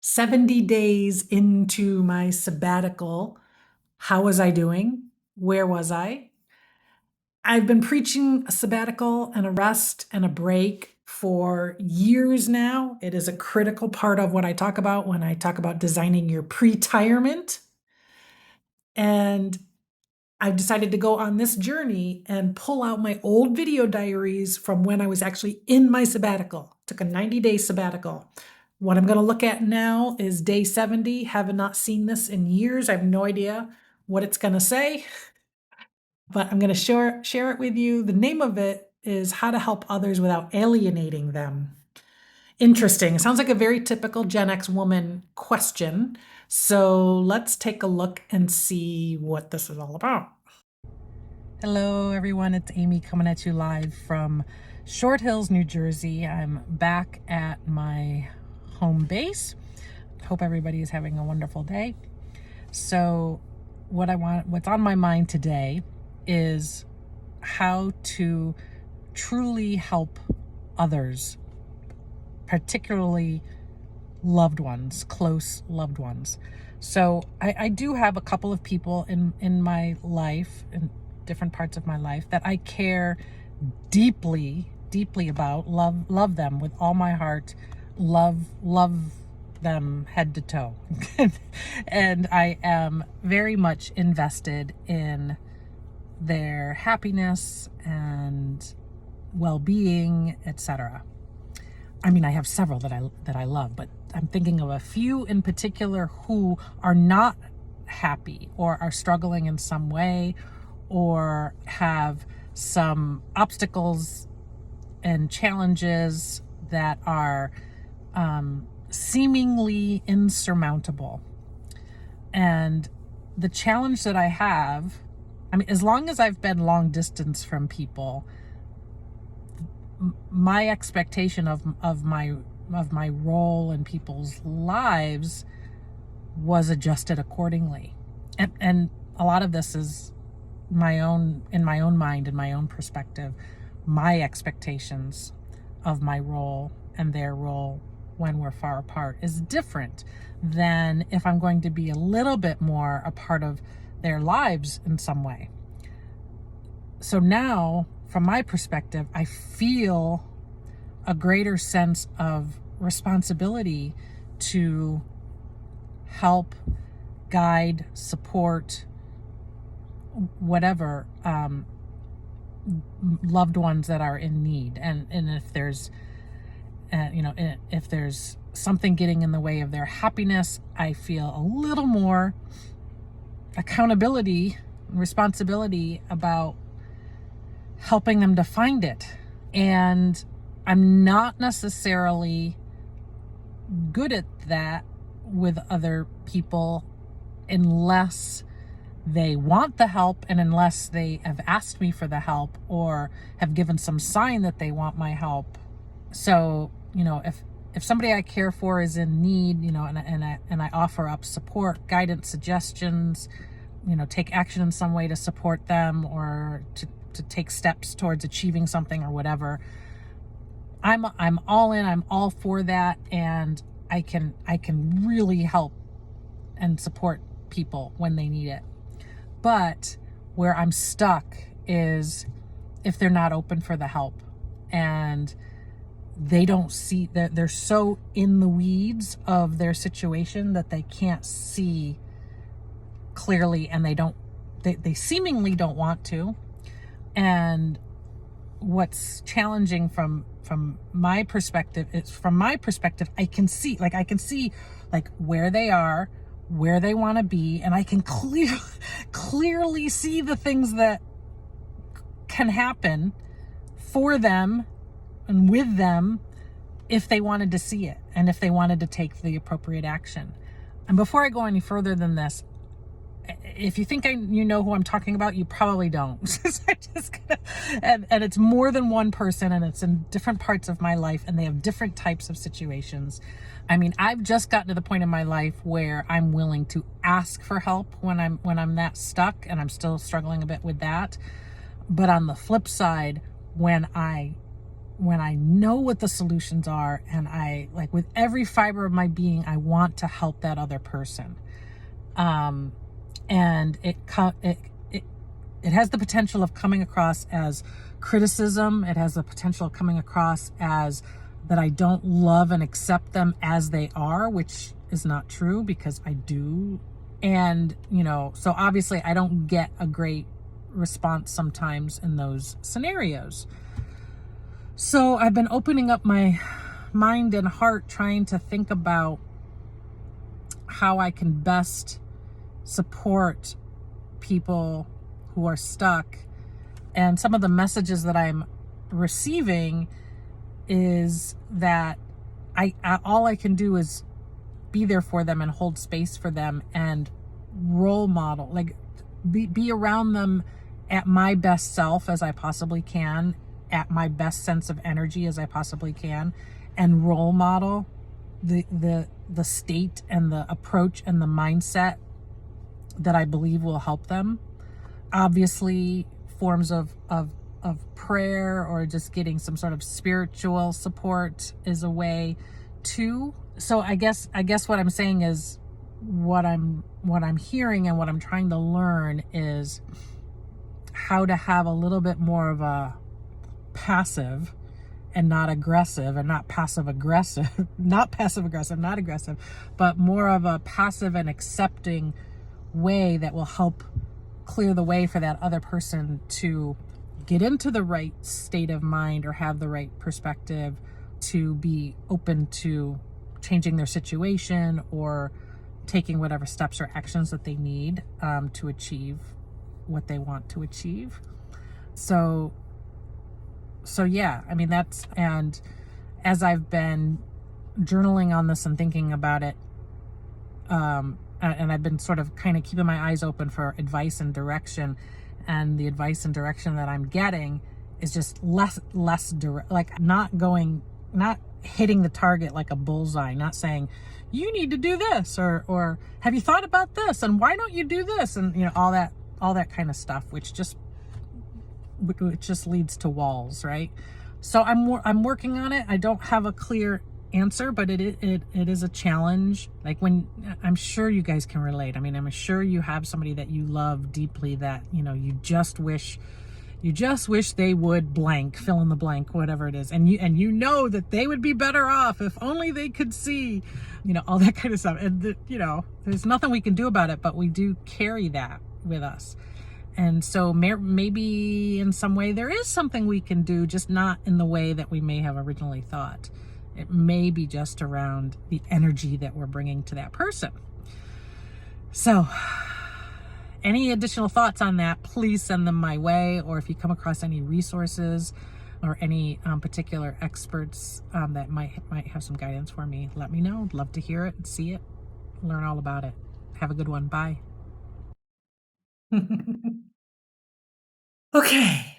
70 days into my sabbatical. How was I doing? Where was I? I've been preaching a sabbatical and a rest and a break for years now. It is a critical part of what I talk about when I talk about designing your pretirement. And I've decided to go on this journey and pull out my old video diaries from when I was actually in my sabbatical. Took a 90-day sabbatical. What I'm going to look at now is day 70. Have not seen this in years. I have no idea what it's going to say, but I'm going to share it with you. The name of it is How to Help Others Without Alienating Them. Interesting. It sounds like a very typical Gen X woman question. So let's take a look and see what this is all about. Hello, everyone. It's Amy coming at you live from Short Hills, New Jersey. I'm back at my home base. Hope everybody is having a wonderful day. So what's on my mind today is how to truly help others, particularly loved ones, close loved ones. So I do have a couple of people in my life, in different parts of my life, that I care deeply about, love them with all my heart, love them head to toe. And I am very much invested in their happiness and well-being, etc. I mean, I have several that I love, but I'm thinking of a few in particular who are not happy or are struggling in some way or have some obstacles and challenges that are seemingly insurmountable. And the challenge that I have, I mean, as long as I've been long distance from people, my expectation of my role in people's lives was adjusted accordingly. And a lot of this is in my own mind, in my own perspective. My expectations of my role and their role when we're far apart is different than if I'm going to be a little bit more a part of their lives in some way. So now, from my perspective, I feel a greater sense of responsibility to help, guide, support, whatever, loved ones that are in need. And if there's, if there's something getting in the way of their happiness, I feel a little more accountability and responsibility about helping them to find it. And I'm not necessarily good at that with other people unless they want the help and unless they have asked me for the help or have given some sign that they want my help. So, if somebody I care for is in need, and I offer up support, guidance, suggestions, take action in some way to support them or to take steps towards achieving something or whatever, I'm all in, I'm all for that, and I can really help and support people when they need it. But where I'm stuck is if they're not open for the help and they don't see that they're so in the weeds of their situation that they can't see clearly, and they seemingly don't want to. And what's challenging from my perspective is, I can see where they are, where they want to be, and I can clearly see the things that can happen for them and with them if they wanted to see it and if they wanted to take the appropriate action. And before I go any further than this, if you think you know who I'm talking about, you probably don't. And it's more than one person, and it's in different parts of my life, and they have different types of situations. I mean, I've just gotten to the point in my life where I'm willing to ask for help when I'm that stuck, and I'm still struggling a bit with that. But on the flip side, when I when I know what the solutions are, and I, like, with every fiber of my being, I want to help that other person. And it has the potential of coming across as criticism. It has the potential of coming across as that I don't love and accept them as they are, which is not true, because I do. And, so obviously I don't get a great response sometimes in those scenarios. So I've been opening up my mind and heart, trying to think about how I can best support people who are stuck. And some of the messages that I'm receiving is that all I can do is be there for them and hold space for them and role model, like be around them at my best self as I possibly can, at my best sense of energy as I possibly can, and role model the state and the approach and the mindset that I believe will help them. Obviously, forms of prayer or just getting some sort of spiritual support is a way too. So I guess what I'm saying is, what I'm hearing and what I'm trying to learn is how to have a little bit more of a passive and not aggressive, and not passive aggressive, not passive aggressive, not aggressive, but more of a passive and accepting way that will help clear the way for that other person to get into the right state of mind or have the right perspective to be open to changing their situation or taking whatever steps or actions that they need to achieve what they want to achieve. So yeah, I mean, and as I've been journaling on this and thinking about it, and I've been sort of kind of keeping my eyes open for advice and direction, and the advice and direction that I'm getting is just less direct, like not hitting the target like a bullseye, not saying you need to do this, or have you thought about this, and why don't you do this, and all that kind of stuff, which just leads to walls, right? So I'm working on it. I don't have a clear answer, but it is a challenge. Like, when I'm sure you guys can relate. I mean, I'm sure you have somebody that you love deeply that you just wish they would blank, fill in the blank, whatever it is, and you know that they would be better off if only they could see, all that kind of stuff. And there's nothing we can do about it, but we do carry that with us. And so maybe in some way there is something we can do, just not in the way that we may have originally thought. It may be just around the energy that we're bringing to that person. So any additional thoughts on that, please send them my way. Or if you come across any resources or any particular experts that might have some guidance for me, let me know. I'd love to hear it and see it, learn all about it. Have a good one. Bye. Okay.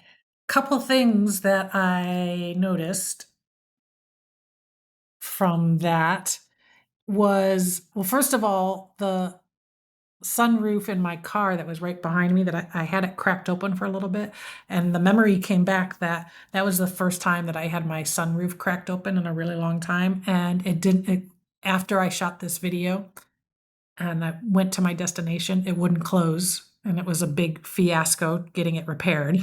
Couple things that I noticed from that was, well, first of all, the sunroof in my car that was right behind me, that I had it cracked open for a little bit, and the memory came back that was the first time that I had my sunroof cracked open in a really long time. And after I shot this video and I went to my destination, it wouldn't close, and it was a big fiasco getting it repaired.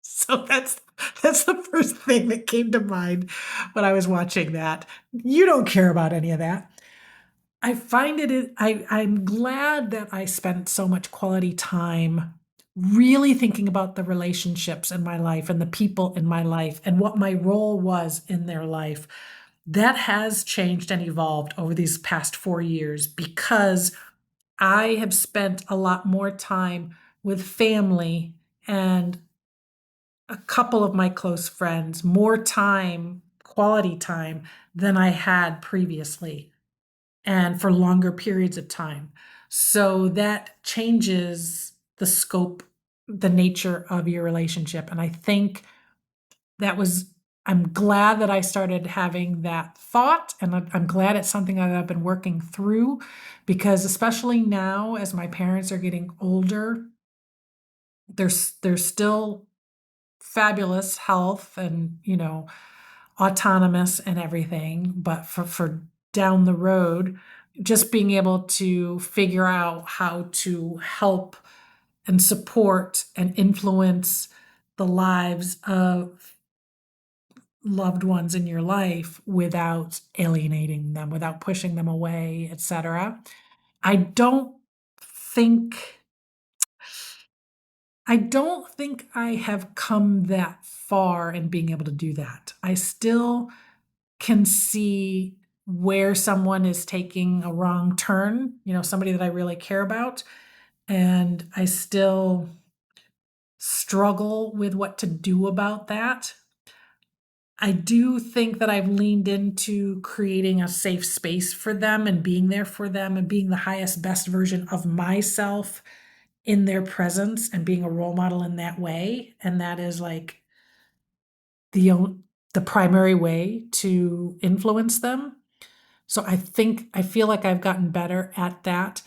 So that's the first thing that came to mind when I was watching that. You don't care about any of that. I find I'm glad that I spent so much quality time really thinking about the relationships in my life and the people in my life and what my role was in their life. That has changed and evolved over these past 4 years, because I have spent a lot more time with family and a couple of my close friends, more time, quality time, than I had previously, and for longer periods of time. So that changes the scope, the nature of your relationship. And I think I'm glad that I started having that thought, and I'm glad it's something that I've been working through, because especially now as my parents are getting older, they're still fabulous health, and autonomous and everything, but for down the road, just being able to figure out how to help and support and influence the lives of loved ones in your life without alienating them, without pushing them away, etc. I don't think I don't think I have come that far in being able to do that. I still can see where someone is taking a wrong turn, somebody that I really care about, and I still struggle with what to do about that. I do think that I've leaned into creating a safe space for them and being there for them and being the highest, best version of myself in their presence and being a role model in that way. And that is like the primary way to influence them. So I feel like I've gotten better at that,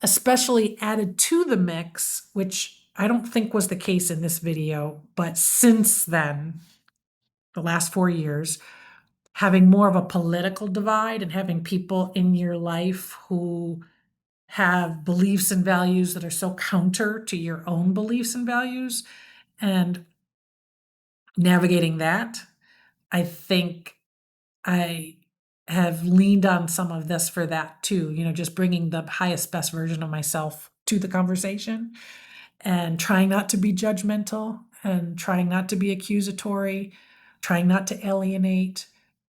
especially added to the mix, which I don't think was the case in this video, but since then, the last 4 years, having more of a political divide and having people in your life who have beliefs and values that are so counter to your own beliefs and values, and navigating that, I think I have leaned on some of this for that too, just bringing the highest, best version of myself to the conversation and trying not to be judgmental and trying not to be accusatory, trying not to alienate,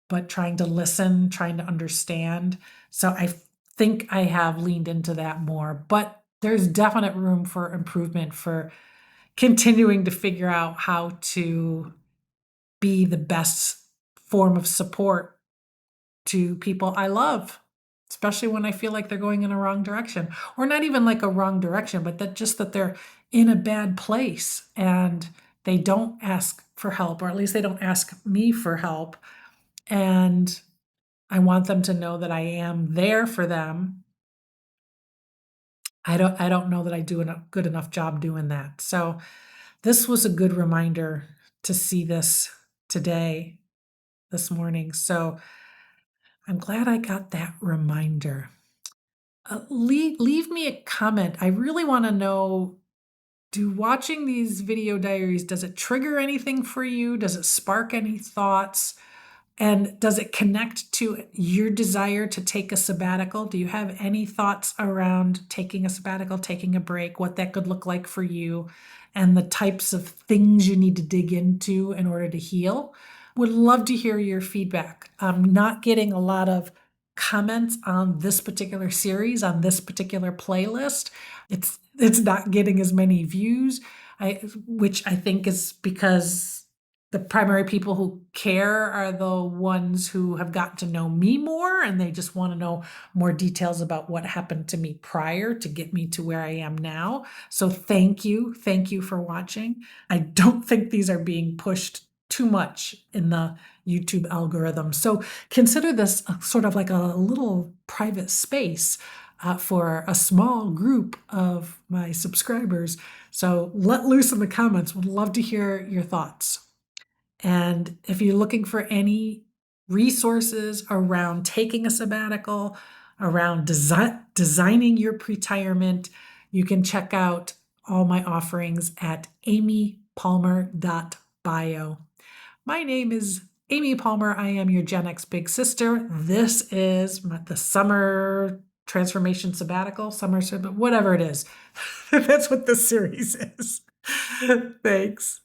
but trying to listen, trying to understand. So I think I have leaned into that more, but there's definite room for improvement, for continuing to figure out how to be the best form of support to people I love, especially when I feel like they're going in a wrong direction, or not even like a wrong direction, but that they're in a bad place and they don't ask for help, or at least they don't ask me for help. And I want them to know that I am there for them. I don't know that I do a good enough job doing that. So this was a good reminder to see this today, this morning. So I'm glad I got that reminder. Leave me a comment. I really want to know, do watching these video diaries, does it trigger anything for you? Does it spark any thoughts? And does it connect to your desire to take a sabbatical? Do you have any thoughts around taking a sabbatical, taking a break, what that could look like for you, and the types of things you need to dig into in order to heal? Would love to hear your feedback. I'm not getting a lot of comments on this particular series, on this particular playlist. It's not getting as many views, which I think is because the primary people who care are the ones who have gotten to know me more, and they just want to know more details about what happened to me prior to get me to where I am now. So thank you. Thank you for watching. I don't think these are being pushed too much in the YouTube algorithm. So consider this sort of like a little private space for a small group of my subscribers. So let loose in the comments. Would love to hear your thoughts. And if you're looking for any resources around taking a sabbatical, around designing your pretirement, you can check out all my offerings at amypalmer.bio. My name is Amy Palmer. I am your Gen X big sister. This is the summer transformation sabbatical, whatever it is. That's what this series is. Thanks.